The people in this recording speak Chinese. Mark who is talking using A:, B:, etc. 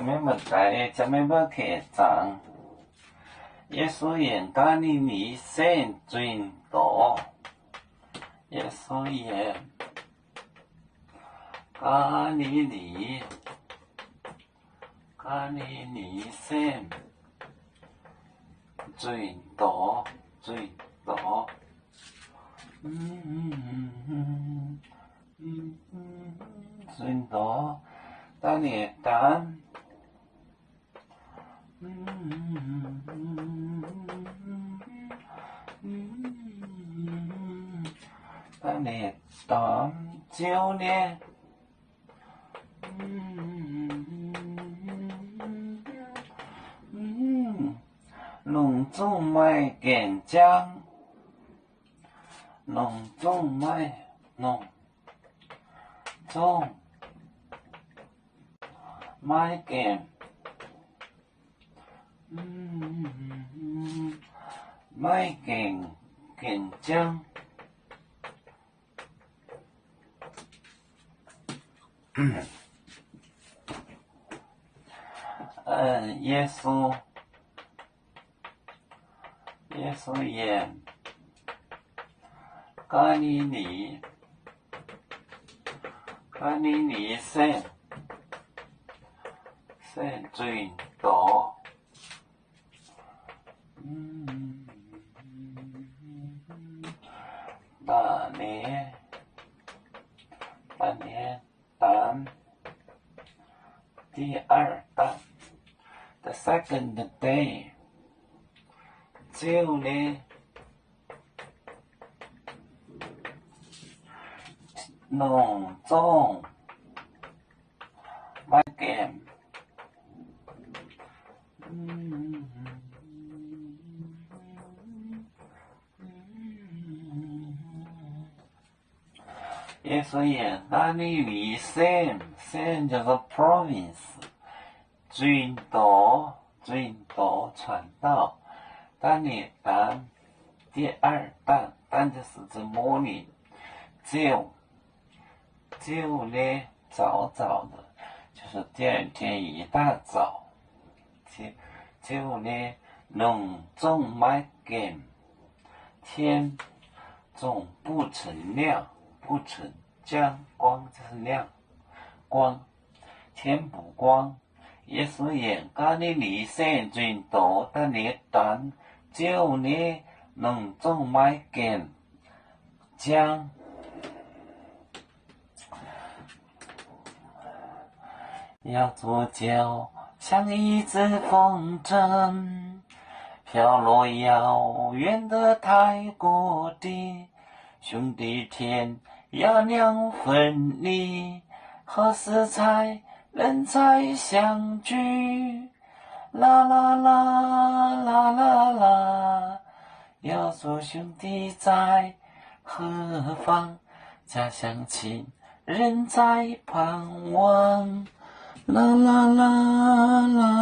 A: 没问题，这没要客栈。耶稣言加利利圣尊道，耶稣言加利利圣尊道，尊道。尊道，当你当。当你当9年，隆重买健将，隆重买健。买健将，耶稣言加利利圣尊道。半年当第二当 the second day 9年隆重买健。耶稣言加利利圣叫做 province， 尊道传道。当你当第二当就是指 morning， 9呢早早的，就是第二天一大早。9呢隆重买健，天总不成亮，不成将光，就是亮光，天不光。耶稣言加利利圣尊道，当你当9呢隆重买健将。要做脚像一阵风筝，飘落遥远的泰国地，兄弟天涯两分离，何时才能再相聚？啦啦啦啦啦啦，要做兄弟在何方？家乡亲人在盼望。啦啦啦啦。